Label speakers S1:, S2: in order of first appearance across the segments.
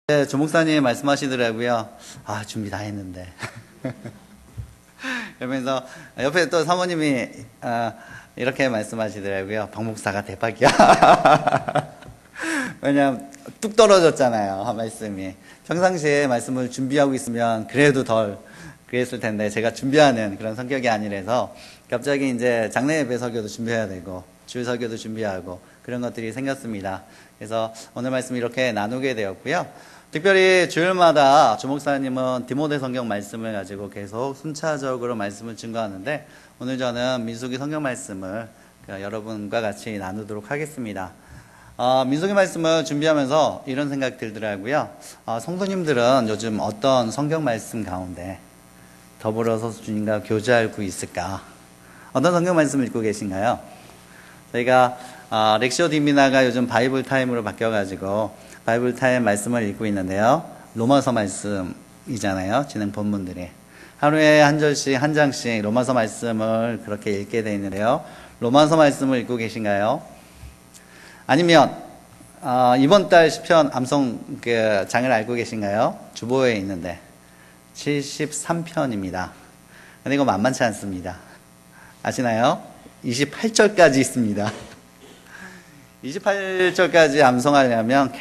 S1: 네, 조 목사님 말씀하시더라고요. 아, 준비 다 했는데. 그러면서 옆에 또 사모님이 이렇게 말씀하시더라고요. 박 목사가 대박이야. 왜냐면 뚝 떨어졌잖아요, 말씀이. 평상시에 말씀을 준비하고 있으면 그래도 덜 그랬을 텐데 제가 준비하는 그런 성격이 아니라서 갑자기 이제 장례 예배 설교도 준비해야 되고 주일 설교도 준비하고 그런 것들이 생겼습니다. 그래서 오늘 말씀 이렇게 나누게 되었고요. 특별히 주일마다 조 목사님은 디모데 성경 말씀을 가지고 계속 순차적으로 말씀을 증거하는데 오늘 저는 민수기 성경 말씀을 여러분과 같이 나누도록 하겠습니다. 민수기 말씀을 준비하면서 이런 생각 들더라고요. 성도님들은 요즘 어떤 성경 말씀 가운데 더불어서 주님과 교제하고 있을까? 어떤 성경 말씀 읽고 계신가요? 저희가 렉시오 디미나가 요즘 바이블 타임으로 바뀌어가지고 바이블 타임 말씀을 읽고 있는데요. 로마서 말씀이잖아요. 진행 본문들이. 하루에 한 절씩, 한 장씩 로마서 말씀을 그렇게 읽게 되어 있는데요. 로마서 말씀을 읽고 계신가요? 아니면 이번 달 시편 암송 장을 알고 계신가요? 주보에 있는데 73편입니다. 근데 이거 만만치 않습니다. 아시나요? 28절까지 있습니다. 28절까지 암송하려면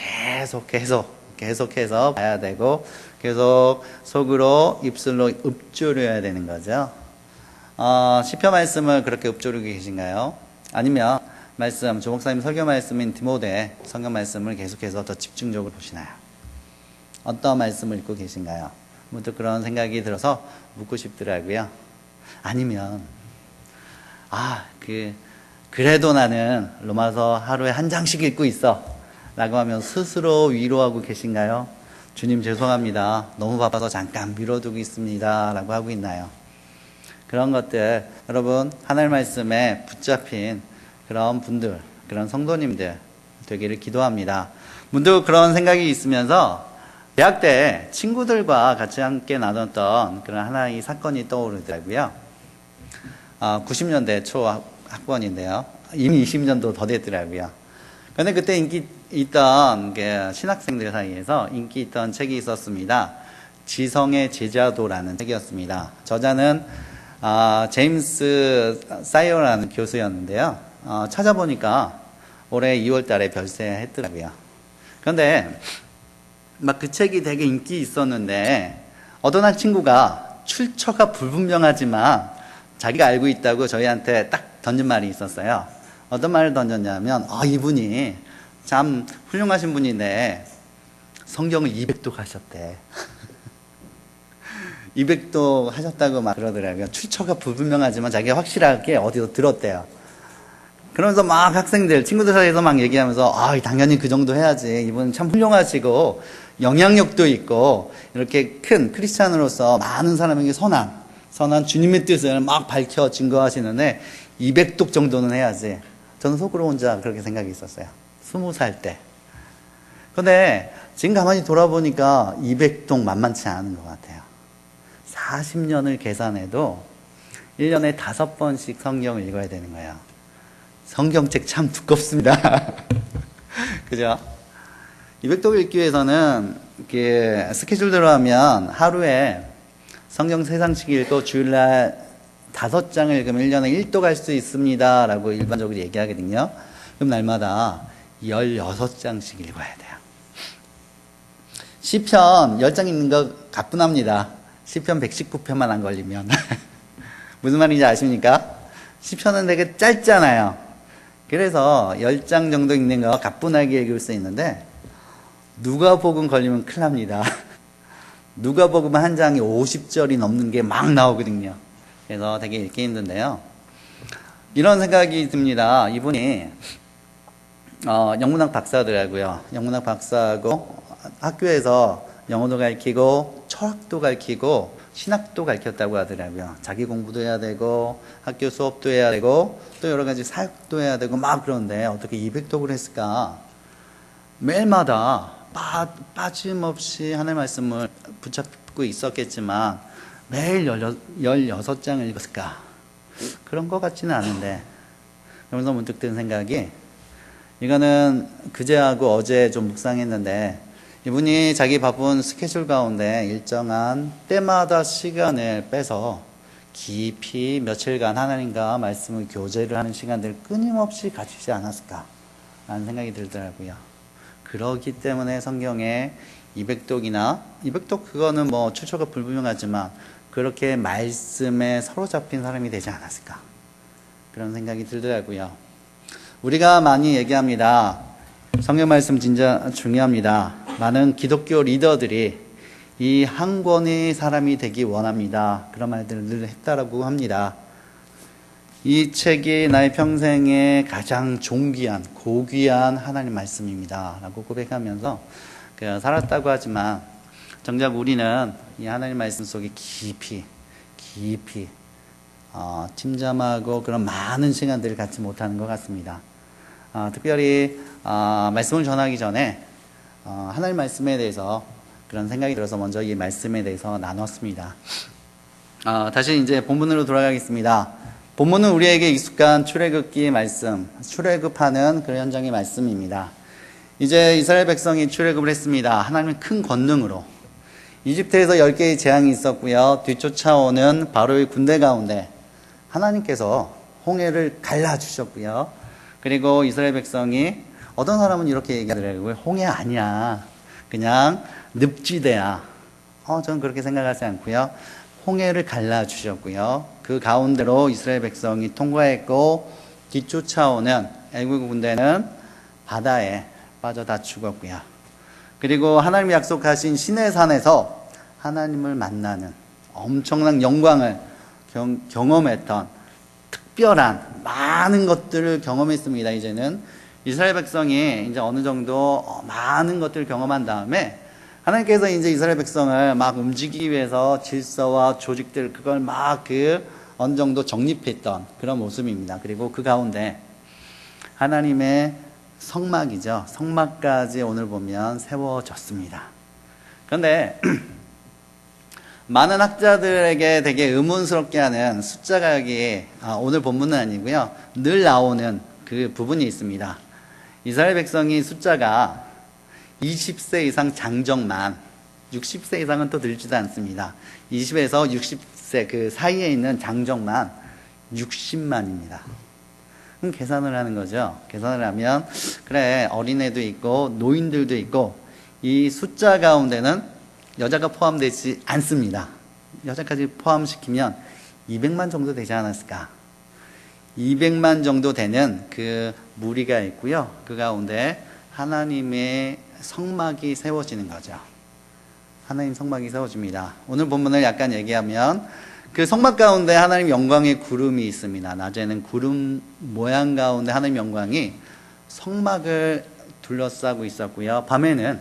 S1: 계속해서 봐야 되고 계속 속으로 입술로 읊조려야 되는 거죠. 시편 말씀을 그렇게 읊조리고 계신가요? 아니면 말씀, 조 목사님 설교 말씀인 디모데 성경 말씀을 계속해서 더 집중적으로 보시나요? 어떤 말씀을 읽고 계신가요? 문득 그런 생각이 들어서 묻고 싶더라고요. 아니면 그래도 나는 로마서 하루에 한 장씩 읽고 있어 라고 하면 스스로 위로하고 계신가요? 주님 죄송합니다. 너무 바빠서 잠깐 미뤄두고 있습니다 라고 하고 있나요? 그런 것들 여러분 하나님 말씀에 붙잡힌 그런 분들, 그런 성도님들 되기를 기도합니다. 문득 그런 생각이 있으면서 대학 때 친구들과 같이 함께 나눴던 그런 하나의 사건이 떠오르더라고요. 90년대 초 학번인데요. 이미 20년도 더 됐더라고요. 근데 그때 인기 있던 신학생들 사이에서 인기 있던 책이 있었습니다. 지성의 제자도라는 책이었습니다. 저자는 제임스 사이어라는 교수였는데요. 찾아보니까 올해 2월 달에 별세했더라고요. 그런데 막 그 책이 되게 인기 있었는데 어떤 한 친구가 출처가 불분명하지만 자기가 알고 있다고 저희한테 딱 던진 말이 있었어요. 어떤 말을 던졌냐면 이분이 참 훌륭하신 분인데 성경을 200독 하셨대. 200독 하셨다고 막 그러더라고요. 출처가 불분명하지만 자기가 확실하게 어디서 들었대요. 그러면서 막 학생들, 친구들 사이에서 막 얘기하면서 당연히 그 정도 해야지. 이분 참 훌륭하시고 영향력도 있고 이렇게 큰 크리스찬으로서 많은 사람에게 선한 주님의 뜻을 막 밝혀 증거하시는데 200독 정도는 해야지. 저는 속으로 혼자 그렇게 생각이 있었어요. 20살 때. 근데 지금 가만히 돌아보니까 200독 만만치 않은 것 같아요. 40년을 계산해도 1년에 5번씩 성경을 읽어야 되는 거예요. 성경책 참 두껍습니다. 그죠? 200독 읽기 위해서는 스케줄대로 하면 하루에 성경 3장씩 읽고 주일날 5장을 읽으면 1년에 1독 할 수 있습니다 라고 일반적으로 얘기하거든요. 그럼 날마다 16장씩 읽어야 돼요. 시편 10장 읽는 거 가뿐합니다. 시편 119편만 안 걸리면. 무슨 말인지 아십니까? 시편은 되게 짧잖아요. 그래서 10장 정도 읽는 거 가뿐하게 읽을 수 있는데 누가복음 걸리면 큰일 납니다. 누가복음 한 장이 50절이 넘는 게 막 나오거든요. 그래서 되게 읽기 힘든데요. 이런 생각이 듭니다. 이분이 영문학 박사더라고요. 영문학 박사고 학교에서 영어도 가르치고 철학도 가르치고 신학도 가르쳤다고 하더라고요. 자기 공부도 해야 되고 학교 수업도 해야 되고 또 여러 가지 사역도 해야 되고 막 그런데 어떻게 200독을 했을까? 매일마다 빠짐없이 하나님의 말씀을 붙잡고 있었겠지만 매일 16장을 읽었을까? 그런 것 같지는 않은데 그러면서 문득 든 생각이 이거는 그제하고 어제 좀 묵상했는데 이분이 자기 바쁜 스케줄 가운데 일정한 때마다 시간을 빼서 깊이 며칠간 하나님과 말씀을 교제를 하는 시간들을 끊임없이 가지지 않았을까 라는 생각이 들더라고요. 그러기 때문에 성경에 200독 그거는 뭐 출처가 불분명하지만 그렇게 말씀에 사로잡힌 사람이 되지 않았을까 그런 생각이 들더라고요. 우리가 많이 얘기합니다. 성경 말씀 진짜 중요합니다. 많은 기독교 리더들이 이 한 권의 사람이 되기 원합니다. 그런 말들을 늘 했다라고 합니다. 이 책이 나의 평생에 가장 존귀한 고귀한 하나님 말씀입니다 라고 고백하면서 살았다고 하지만 정작 우리는 이 하나님 말씀 속에 깊이 침잠하고 그런 많은 시간들을 갖지 못하는 것 같습니다. 특별히 말씀을 전하기 전에 하나님 말씀에 대해서 그런 생각이 들어서 먼저 이 말씀에 대해서 나눴습니다. 다시 이제 본문으로 돌아가겠습니다. 본문은 우리에게 익숙한 출애굽기의 말씀, 출애굽하는 그런 현장의 말씀입니다. 이제 이스라엘 백성이 출애굽을 했습니다. 하나님의 큰 권능으로. 이집트에서 10개의 재앙이 있었고요. 뒤쫓아오는 바로의 군대 가운데 하나님께서 홍해를 갈라주셨고요. 그리고 이스라엘 백성이 어떤 사람은 이렇게 얘기하더라고요. 홍해 아니야. 그냥 늪지대야. 저는 그렇게 생각하지 않고요. 홍해를 갈라주셨고요. 그 가운데로 이스라엘 백성이 통과했고 뒤쫓아오는 애국 군대는 바다에 빠져 다 죽었고요. 그리고 하나님이 약속하신 시내산에서 하나님을 만나는 엄청난 영광을 경험했던 특별한 많은 것들을 경험했습니다. 이제는 이스라엘 백성이 이제 어느 정도 많은 것들을 경험한 다음에 하나님께서 이제 이스라엘 백성을 막 움직이기 위해서 질서와 조직들 그걸 막 어느 정도 정립했던 그런 모습입니다. 그리고 그 가운데 하나님의 성막이죠. 성막까지 오늘 보면 세워졌습니다. 그런데 많은 학자들에게 되게 의문스럽게 하는 숫자가 여기 오늘 본문은 아니고요. 늘 나오는 그 부분이 있습니다. 이스라엘 백성이 숫자가 20세 이상 장정만, 60세 이상은 또 들지도 않습니다. 20에서 60세 그 사이에 있는 장정만 60만입니다. 그럼 계산을 하는 거죠. 계산을 하면 그래 어린애도 있고 노인들도 있고 이 숫자 가운데는 여자가 포함되지 않습니다. 여자까지 포함시키면 200만 정도 되지 않았을까. 200만 정도 되는 그 무리가 있고요. 그 가운데 하나님의 성막이 세워지는 거죠. 하나님 성막이 세워집니다. 오늘 본문을 약간 얘기하면 그 성막 가운데 하나님 영광의 구름이 있습니다. 낮에는 구름 모양 가운데 하나님 영광이 성막을 둘러싸고 있었고요. 밤에는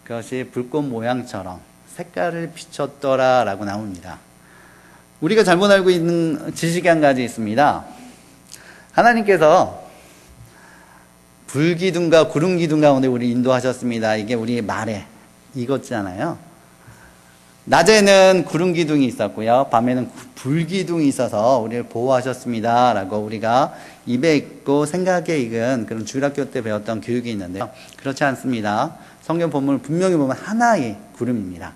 S1: 그것이 불꽃 모양처럼 색깔을 비췄더라라고 나옵니다. 우리가 잘못 알고 있는 지식이 한 가지 있습니다. 하나님께서 불기둥과 구름기둥 가운데 우리 인도하셨습니다. 이게 우리 말에 이것잖아요. 낮에는 구름기둥이 있었고요. 밤에는 불기둥이 있어서 우리를 보호하셨습니다. 라고 우리가 입에 있고 생각에 익은 그런 주일학교 때 배웠던 교육이 있는데요. 그렇지 않습니다. 성경 본문을 분명히 보면 하나의 구름입니다.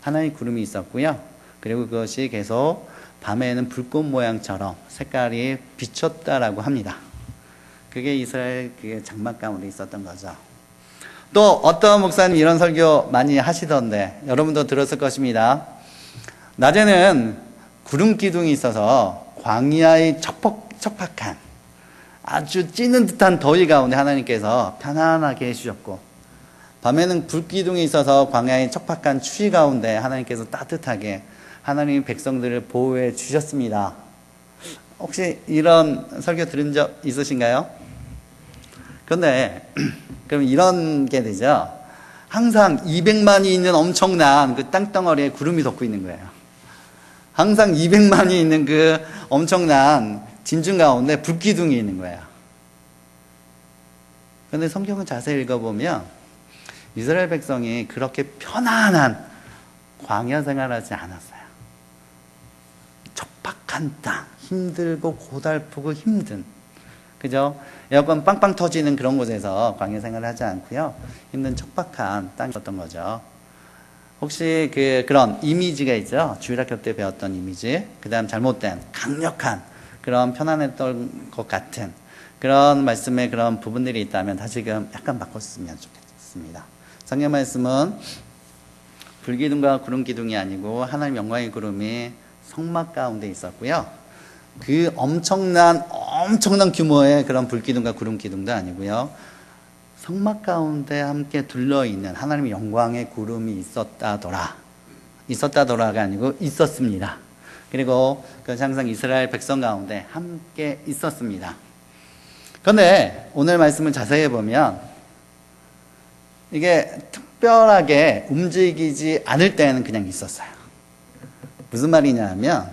S1: 하나의 구름이 있었고요. 그리고 그것이 계속 밤에는 불꽃 모양처럼 색깔이 비쳤다라고 합니다. 그게 이스라엘 장막 가운데 있었던 거죠. 또 어떤 목사님 이런 설교 많이 하시던데 여러분도 들었을 것입니다. 낮에는 구름 기둥이 있어서 광야의 척박한 아주 찌는 듯한 더위 가운데 하나님께서 편안하게 해주셨고 밤에는 불기둥이 있어서 광야의 척박한 추위 가운데 하나님께서 따뜻하게 하나님 백성들을 보호해 주셨습니다. 혹시 이런 설교 들은 적 있으신가요? 그런데 그럼 이런 게 되죠. 항상 200만이 있는 엄청난 그 땅덩어리에 구름이 덮고 있는 거예요. 항상 200만이 있는 그 엄청난 진중 가운데 불기둥이 있는 거예요. 그런데 성경을 자세히 읽어보면 이스라엘 백성이 그렇게 편안한 광야 생활하지 않았어요. 척박한 땅, 힘들고 고달프고 힘든, 그죠? 에어컨 빵빵 터지는 그런 곳에서 광야 생활을 하지 않고요. 힘든 척박한 땅이 있었던 거죠. 혹시 그런 이미지가 있죠? 주일학교 때 배웠던 이미지, 그 다음 잘못된 강력한 그런 편안했던 것 같은 그런 말씀의 그런 부분들이 있다면 다시금 약간 바꿨으면 좋겠습니다. 성경 말씀은 불기둥과 구름기둥이 아니고 하나님 영광의 구름이 성막 가운데 있었고요. 그 엄청난 규모의 그런 불기둥과 구름기둥도 아니고요. 성막 가운데 함께 둘러있는 하나님의 영광의 구름이 있었다더라가 아니고 있었습니다. 그리고 그것이 항상 이스라엘 백성 가운데 함께 있었습니다. 그런데 오늘 말씀을 자세히 보면 이게 특별하게 움직이지 않을 때는 그냥 있었어요. 무슨 말이냐 하면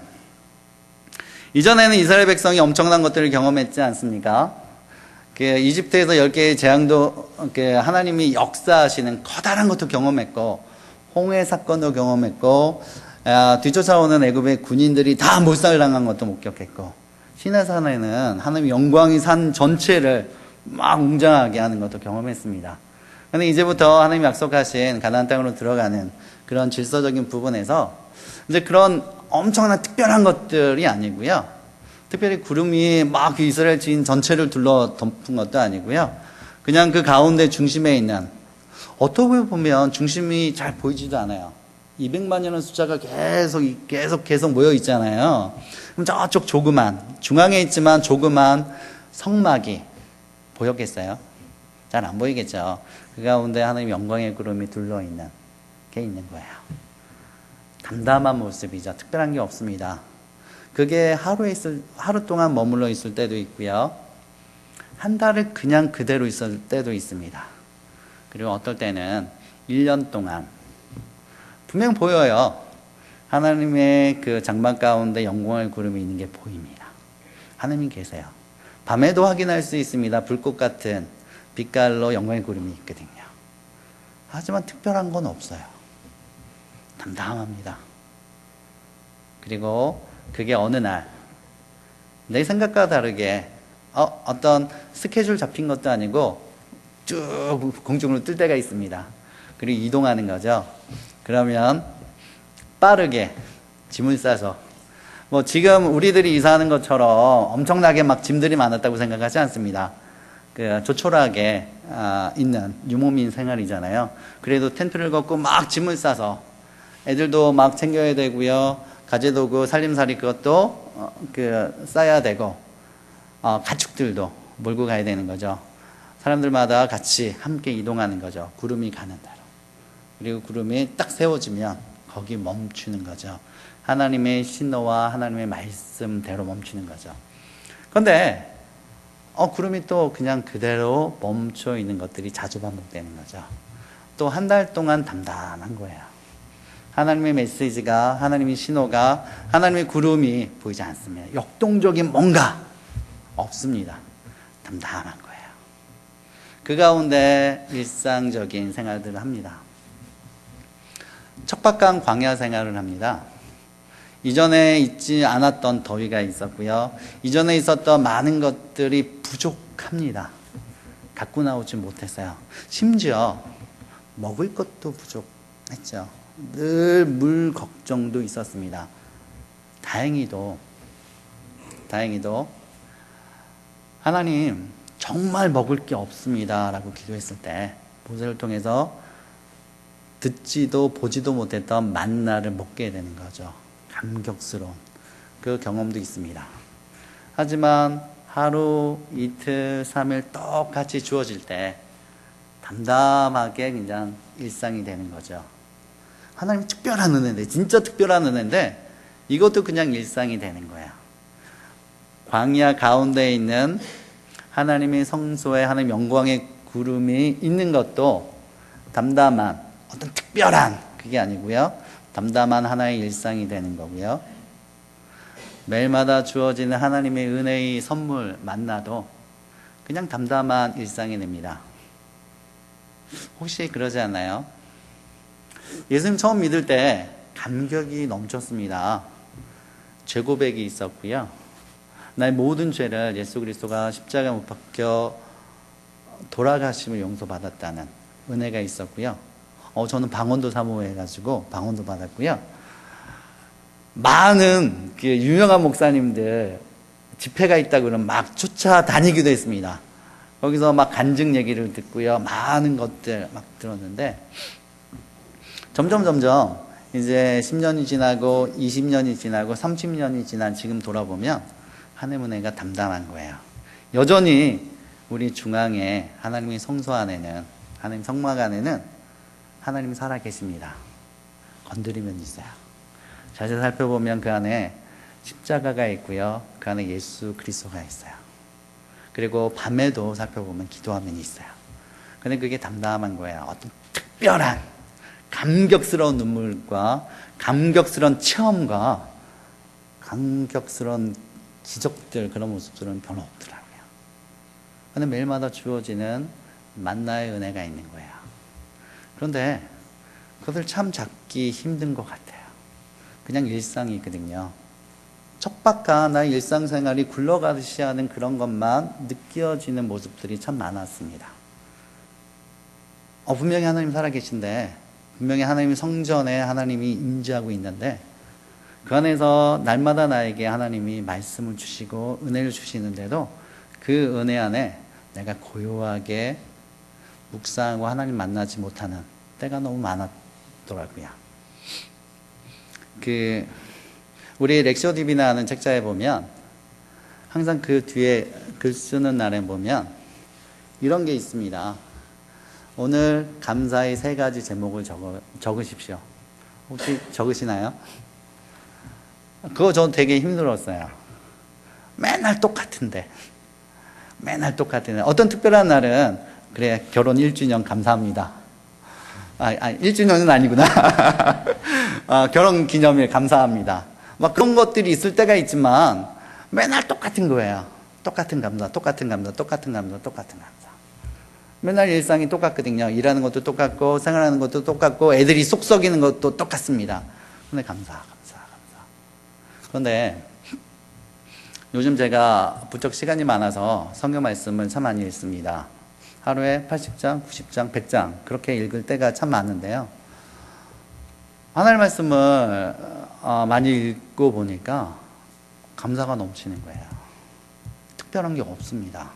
S1: 이전에는 이스라엘 백성이 엄청난 것들을 경험했지 않습니까? 이집트에서 10개의 재앙도 하나님이 역사하시는 커다란 것도 경험했고 홍해 사건도 경험했고 뒤쫓아오는 애굽의 군인들이 다 몰살당한 것도 목격했고 시내산에는 하나님의 영광이 산 전체를 막 웅장하게 하는 것도 경험했습니다. 그런데 이제부터 하나님이 약속하신 가나안 땅으로 들어가는 그런 질서적인 부분에서 이제 그런 엄청난 특별한 것들이 아니고요. 특별히 구름이 막 이스라엘 지인 전체를 둘러 덮은 것도 아니고요. 그냥 그 가운데 중심에 있는, 어떻게 보면 중심이 잘 보이지도 않아요. 200만이라는 숫자가 계속 모여 있잖아요. 그럼 저쪽 중앙에 있지만 조그만 성막이 보였겠어요? 잘 안 보이겠죠. 그 가운데 하나님 영광의 구름이 둘러 있는 게 있는 거예요. 담담한 모습이죠. 특별한 게 없습니다. 그게 하루 동안 머물러 있을 때도 있고요. 한 달을 그냥 그대로 있을 때도 있습니다. 그리고 어떨 때는 1년 동안 분명 보여요. 하나님의 그 장막 가운데 영광의 구름이 있는 게 보입니다. 하나님 계세요. 밤에도 확인할 수 있습니다. 불꽃 같은 빛깔로 영광의 구름이 있거든요. 하지만 특별한 건 없어요. 담담합니다. 그리고 그게 어느 날 내 생각과 다르게 어떤 스케줄 잡힌 것도 아니고 쭉 공중으로 뜰 때가 있습니다. 그리고 이동하는 거죠. 그러면 빠르게 짐을 싸서 지금 우리들이 이사하는 것처럼 엄청나게 막 짐들이 많았다고 생각하지 않습니다. 조촐하게 있는 유목민 생활이잖아요. 그래도 텐트를 걷고 막 짐을 싸서 애들도 막 챙겨야 되고요. 가재도구 살림살이 그것도 싸야 되고 가축들도 몰고 가야 되는 거죠. 사람들마다 같이 함께 이동하는 거죠. 구름이 가는 대로. 그리고 구름이 딱 세워지면 거기 멈추는 거죠. 하나님의 신호와 하나님의 말씀대로 멈추는 거죠. 그런데 구름이 또 그냥 그대로 멈춰 있는 것들이 자주 반복되는 거죠. 또 한 달 동안 담담한 거예요. 하나님의 메시지가, 하나님의 신호가, 하나님의 구름이 보이지 않습니다. 역동적인 뭔가 없습니다. 담담한 거예요. 그 가운데 일상적인 생활들을 합니다. 척박한 광야 생활을 합니다. 이전에 있지 않았던 더위가 있었고요. 이전에 있었던 많은 것들이 부족합니다. 갖고 나오지 못했어요. 심지어 먹을 것도 부족했죠. 늘 물 걱정도 있었습니다. 다행히도 하나님 정말 먹을 게 없습니다 라고 기도했을 때 모세를 통해서 듣지도 보지도 못했던 만나를 먹게 되는 거죠. 감격스러운 그 경험도 있습니다. 하지만 하루, 이틀, 3일 똑같이 주어질 때 담담하게 그냥 일상이 되는 거죠. 하나님이 특별한 은혜인데, 진짜 특별한 은혜인데 이것도 그냥 일상이 되는 거야. 광야 가운데 있는 하나님의 성소에 하나님 영광의 구름이 있는 것도 담담한 어떤 특별한 그게 아니고요. 담담한 하나의 일상이 되는 거고요. 매일마다 주어지는 하나님의 은혜의 선물 만나도 그냥 담담한 일상이 됩니다. 혹시 그러지 않나요? 예수님 처음 믿을 때 감격이 넘쳤습니다. 죄 고백이 있었고요. 나의 모든 죄를 예수 그리스도가 십자가에 못 박혀 돌아가심을 용서받았다는 은혜가 있었고요. 저는 방언도 사모해가지고 방언도 받았고요. 많은 그 유명한 목사님들 집회가 있다 그러면 막 쫓아다니기도 했습니다. 거기서 막 간증 얘기를 듣고요. 많은 것들 막 들었는데 점점 이제 10년이 지나고 20년이 지나고 30년이 지난 지금 돌아보면 하나님의 은혜가 담담한 거예요. 여전히 우리 중앙에 하나님의 성소 안에는, 하나님 성막 안에는 하나님이 살아 계십니다. 건드리면 있어요. 자세히 살펴보면 그 안에 십자가가 있고요. 그 안에 예수 그리스도가 있어요. 그리고 밤에도 살펴보면 기도하면 있어요. 근데 그게 담담한 거예요. 어떤 특별한 감격스러운 눈물과 감격스러운 체험과 감격스러운 기적들, 그런 모습들은 별로 없더라고요. 근데 매일마다 주어지는 만나의 은혜가 있는 거예요. 그런데 그것을 참 잡기 힘든 것 같아요. 그냥 일상이거든요. 척박한 나의 일상생활이 굴러가듯이 하는 그런 것만 느껴지는 모습들이 참 많았습니다. 분명히 하나님 살아계신데, 분명히 하나님의 성전에 하나님이 임재하고 있는데, 그 안에서 날마다 나에게 하나님이 말씀을 주시고 은혜를 주시는데도 그 은혜 안에 내가 고요하게 묵상하고 하나님 만나지 못하는 때가 너무 많았더라고요. 우리 렉시오 디비나 하는 책자에 보면 항상 그 뒤에 글 쓰는 날에 보면 이런 게 있습니다. 오늘 감사의 3가지 제목을 적으십시오. 혹시 적으시나요? 그거 저는 되게 힘들었어요. 맨날 똑같은데. 어떤 특별한 날은 그래, 결혼 1주년 감사합니다. 1주년은 아니구나. 결혼 기념일 감사합니다. 막 그런 것들이 있을 때가 있지만 맨날 똑같은 거예요. 똑같은 감사. 맨날 일상이 똑같거든요. 일하는 것도 똑같고 생활하는 것도 똑같고 애들이 속 썩이는 것도 똑같습니다. 근데 감사. 그런데 요즘 제가 부쩍 시간이 많아서 성경 말씀을 참 많이 읽습니다. 하루에 80장, 90장, 100장 그렇게 읽을 때가 참 많은데요. 하나님 말씀을 많이 읽고 보니까 감사가 넘치는 거예요. 특별한 게 없습니다.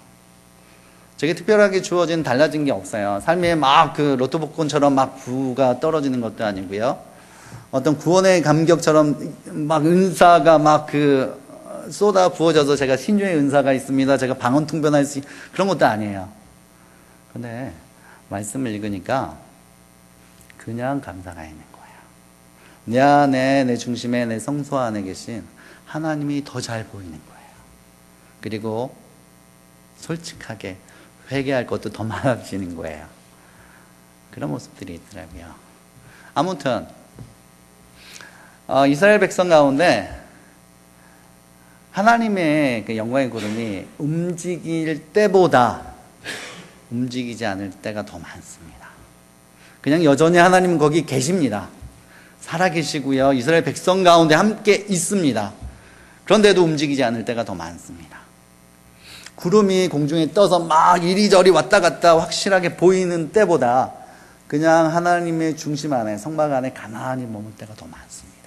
S1: 제게 특별하게 주어진 달라진 게 없어요. 삶에 막 그 로또 복권처럼 막 부가 떨어지는 것도 아니고요. 어떤 구원의 감격처럼 막 은사가 막 쏟아 부어져서 제가 신유의 은사가 있습니다. 제가 방언통변할 수 그런 것도 아니에요. 근데 말씀을 읽으니까 그냥 감사가 있는 거예요. 내 안에, 내 중심에, 내 성소 안에 계신 하나님이 더 잘 보이는 거예요. 그리고 솔직하게 회개할 것도 더 많아지는 거예요. 그런 모습들이 있더라고요. 아무튼 이스라엘 백성 가운데 하나님의 그 영광의 구름이 움직일 때보다 움직이지 않을 때가 더 많습니다. 그냥 여전히 하나님은 거기 계십니다. 살아계시고요. 이스라엘 백성 가운데 함께 있습니다. 그런데도 움직이지 않을 때가 더 많습니다. 구름이 공중에 떠서 막 이리저리 왔다 갔다 확실하게 보이는 때보다 그냥 하나님의 중심 안에, 성막 안에 가만히 머물 때가 더 많습니다.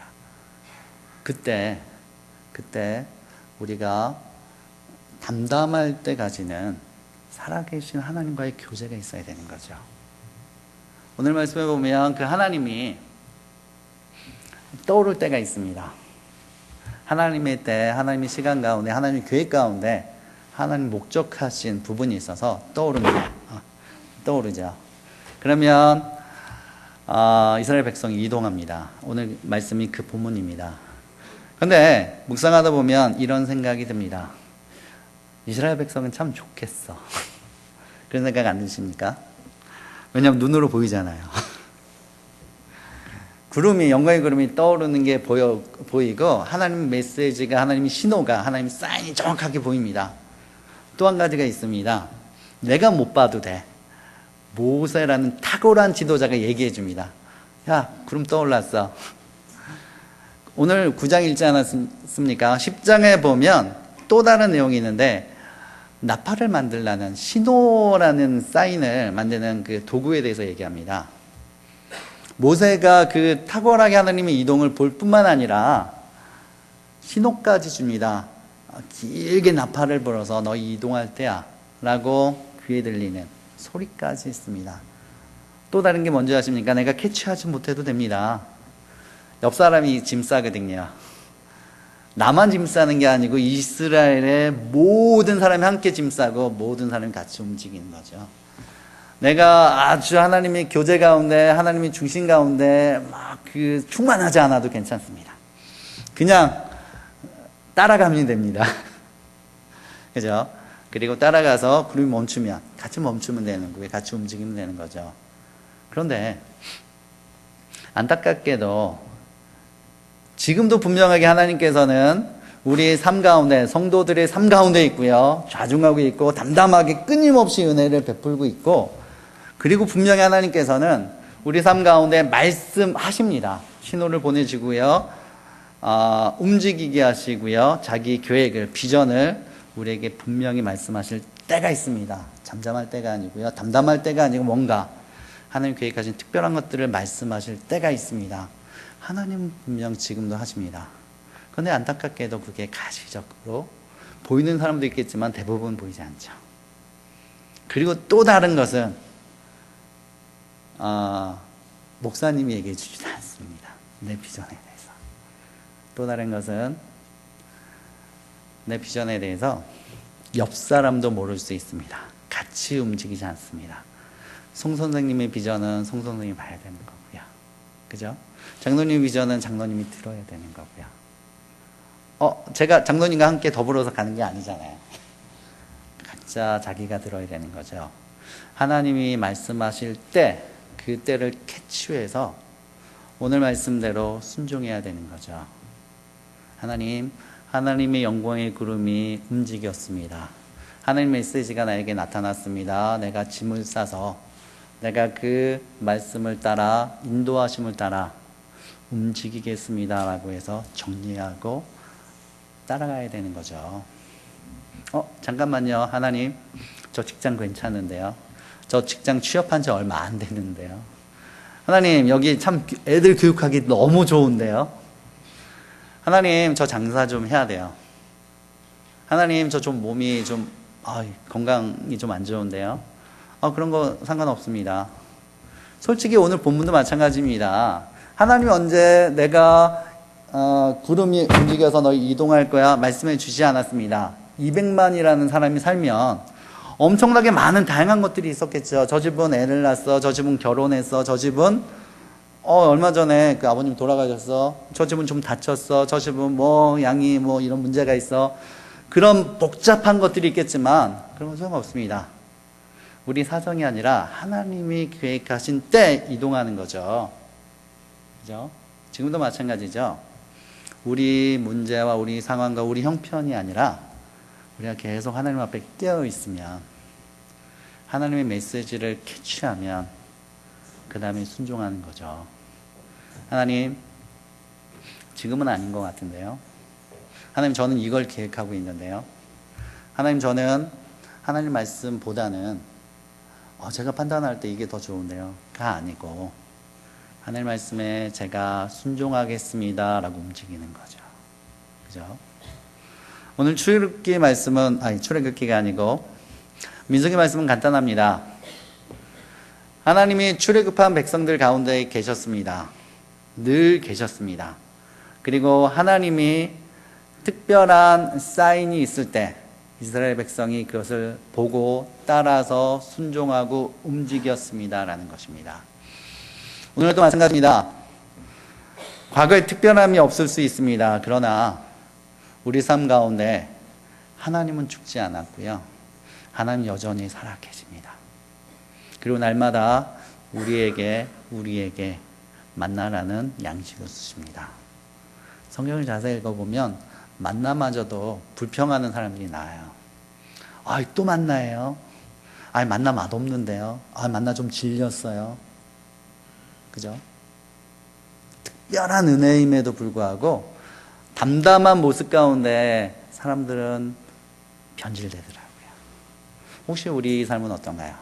S1: 그때 우리가 담담할 때까지는 살아계신 하나님과의 교제가 있어야 되는 거죠. 오늘 말씀에 보면 그 하나님이 떠오를 때가 있습니다. 하나님의 때, 하나님의 시간 가운데, 하나님의 계획 가운데 하나님 목적하신 부분이 있어서 떠오르죠. 그러면 이스라엘 백성이 이동합니다. 오늘 말씀이 그 본문입니다. 그런데 묵상하다 보면 이런 생각이 듭니다. 이스라엘 백성은 참 좋겠어. 그런 생각 안 드십니까? 왜냐하면 눈으로 보이잖아요. 영광의 구름이 떠오르는 게 보이고 하나님 메시지가, 하나님 신호가, 하나님 사인이 정확하게 보입니다. 또 한 가지가 있습니다. 내가 못 봐도 돼. 모세라는 탁월한 지도자가 얘기해 줍니다. 야, 구름 떠올랐어. 오늘 9장 읽지 않았습니까? 10장에 보면 또 다른 내용이 있는데, 나팔을 만들라는 신호라는 사인을 만드는 그 도구에 대해서 얘기합니다. 모세가 그 탁월하게 하나님의 이동을 볼 뿐만 아니라 신호까지 줍니다. 길게 나팔을 불어서 너희 이동할 때야 라고 귀에 들리는 소리까지 있습니다. 또 다른 게 뭔지 아십니까? 내가 캐치하지 못해도 됩니다. 옆 사람이 짐 싸거든요. 나만 짐 싸는 게 아니고 이스라엘의 모든 사람이 함께 짐 싸고 모든 사람이 같이 움직이는 거죠. 내가 아주 하나님의 교제 가운데, 하나님의 중심 가운데 막 충만하지 않아도 괜찮습니다. 그냥 따라가면 됩니다. 그죠? 그리고 따라가서 구름이 멈추면 같이 멈추면 되는 거예요. 같이 움직이면 되는 거죠. 그런데 안타깝게도 지금도 분명하게 하나님께서는 우리 삶 가운데, 성도들의 삶 가운데 있고요. 좌중하고 있고 담담하게 끊임없이 은혜를 베풀고 있고, 그리고 분명히 하나님께서는 우리 삶 가운데 말씀하십니다. 신호를 보내주고요. 움직이게 하시고요. 자기 계획을, 비전을 우리에게 분명히 말씀하실 때가 있습니다. 잠잠할 때가 아니고요. 담담할 때가 아니고 뭔가 하나님 계획하신 특별한 것들을 말씀하실 때가 있습니다. 하나님 분명 지금도 하십니다. 그런데 안타깝게도 그게 가시적으로 보이는 사람도 있겠지만 대부분 보이지 않죠. 그리고 또 다른 것은 목사님이 얘기해 주지도 않습니다. 내 비전에 대해서. 또 다른 것은 내 비전에 대해서 옆 사람도 모를 수 있습니다. 같이 움직이지 않습니다. 송 선생님의 비전은 송 선생님이 봐야 되는 거고요. 그죠? 장로님 비전은 장로님이 들어야 되는 거고요. 제가 장로님과 함께 더불어서 가는 게 아니잖아요. 각자 자기가 들어야 되는 거죠. 하나님이 말씀하실 때 그 때를 캐치해서 오늘 말씀대로 순종해야 되는 거죠. 하나님의 영광의 구름이 움직였습니다. 하나님의 메시지가 나에게 나타났습니다. 내가 짐을 싸서 내가 그 말씀을 따라 인도하심을 따라 움직이겠습니다 라고 해서 정리하고 따라가야 되는 거죠. 잠깐만요. 하나님, 저 직장 괜찮은데요. 저 직장 취업한 지 얼마 안 됐는데요. 하나님, 여기 참 애들 교육하기 너무 좋은데요. 하나님, 저 장사 좀 해야 돼요. 하나님, 저 좀 몸이 좀 건강이 좀 안 좋은데요. 그런 거 상관없습니다. 솔직히 오늘 본문도 마찬가지입니다. 하나님이 언제 내가 구름이 움직여서 너희 이동할 거야 말씀해 주지 않았습니다. 200만이라는 사람이 살면 엄청나게 많은 다양한 것들이 있었겠죠. 저 집은 애를 낳았어. 저 집은 결혼했어. 저 집은 얼마 전에 그 아버님 돌아가셨어. 저 집은 좀 다쳤어. 저 집은 양이 이런 문제가 있어. 그런 복잡한 것들이 있겠지만 그런 건 소용없습니다. 우리 사정이 아니라 하나님이 계획하신 때 이동하는 거죠. 그죠? 지금도 마찬가지죠. 우리 문제와 우리 상황과 우리 형편이 아니라 우리가 계속 하나님 앞에 깨어 있으면 하나님의 메시지를 캐치하면 그 다음에 순종하는 거죠. 하나님, 지금은 아닌 것 같은데요. 하나님, 저는 이걸 계획하고 있는데요. 하나님, 저는 하나님 말씀보다는 제가 판단할 때 이게 더 좋은데요. 가 아니고 하나님 말씀에 제가 순종하겠습니다 라고 움직이는 거죠. 그죠? 오늘 출애굽기 말씀은 출애굽기가 아니고 민수기 말씀은 간단합니다. 하나님이 출애굽한 백성들 가운데 계셨습니다. 늘 계셨습니다. 그리고 하나님이 특별한 사인이 있을 때 이스라엘 백성이 그것을 보고 따라서 순종하고 움직였습니다라는 것입니다. 오늘도 마찬가지입니다. 과거에 특별함이 없을 수 있습니다. 그러나 우리 삶 가운데 하나님은 죽지 않았고요. 하나님 여전히 살아 계십니다. 그리고 날마다 우리에게 만나라는 양식을 주십니다. 성경을 자세히 읽어보면 만나마저도 불평하는 사람들이 나와요. 또 만나예요? 만나 맛없는데요? 만나 좀 질렸어요? 그죠? 특별한 은혜임에도 불구하고 담담한 모습 가운데 사람들은 변질되더라고요. 혹시 우리 삶은 어떤가요?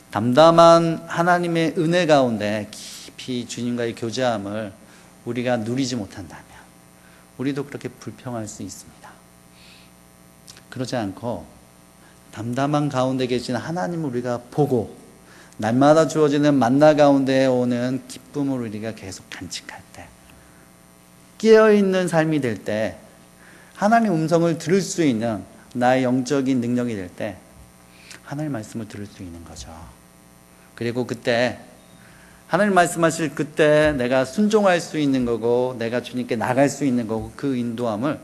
S1: 담담한 하나님의 은혜 가운데 깊이 주님과의 교제함을 우리가 누리지 못한다면 우리도 그렇게 불평할 수 있습니다. 그러지 않고 담담한 가운데 계신 하나님을 우리가 보고 날마다 주어지는 만나 가운데 오는 기쁨을 우리가 계속 간직할 때, 깨어있는 삶이 될 때, 하나님의 음성을 들을 수 있는 나의 영적인 능력이 될 때 하나님 말씀을 들을 수 있는 거죠. 그리고 그때 하나님 말씀하실 그때 내가 순종할 수 있는 거고, 내가 주님께 나갈 수 있는 거고, 그 인도함을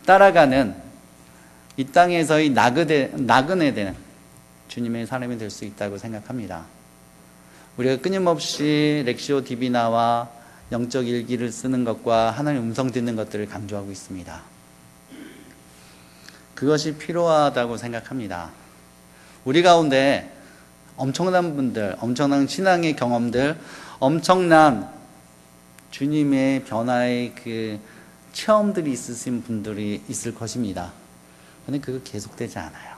S1: 따라가는 이 땅에서의 나그네 되는 주님의 사람이 될 수 있다고 생각합니다. 우리가 끊임없이 렉시오 디비나와 영적 일기를 쓰는 것과 하나님 음성 듣는 것들을 강조하고 있습니다. 그것이 필요하다고 생각합니다. 우리 가운데 엄청난 분들, 엄청난 신앙의 경험들, 엄청난 주님의 변화의 그 체험들이 있으신 분들이 있을 것입니다. 그런데 그거 계속되지 않아요.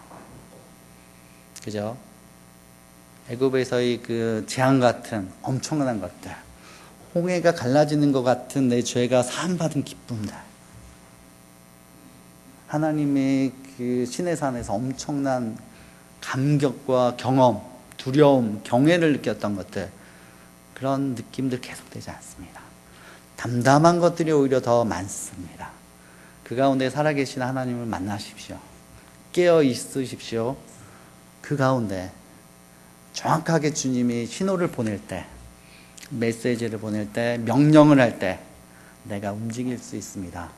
S1: 그죠? 애굽에서의 그 재앙 같은 엄청난 것들, 홍해가 갈라지는 것 같은 내 죄가 사함받은 기쁨들, 하나님의 그 신의 산에서 엄청난 감격과 경험, 두려움, 경외를 느꼈던 것들, 그런 느낌들 계속되지 않습니다. 담담한 것들이 오히려 더 많습니다. 그 가운데 살아계신 하나님을 만나십시오. 깨어 있으십시오. 그 가운데 정확하게 주님이 신호를 보낼 때, 메시지를 보낼 때, 명령을 할 때 내가 움직일 수 있습니다.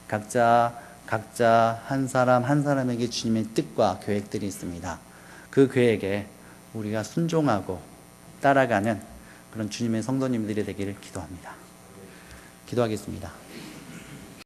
S1: 각자 한 사람 한 사람에게 주님의 뜻과 계획들이 있습니다. 그 계획에 우리가 순종하고 따라가는 그런 주님의 성도님들이 되기를 기도합니다. 기도하겠습니다.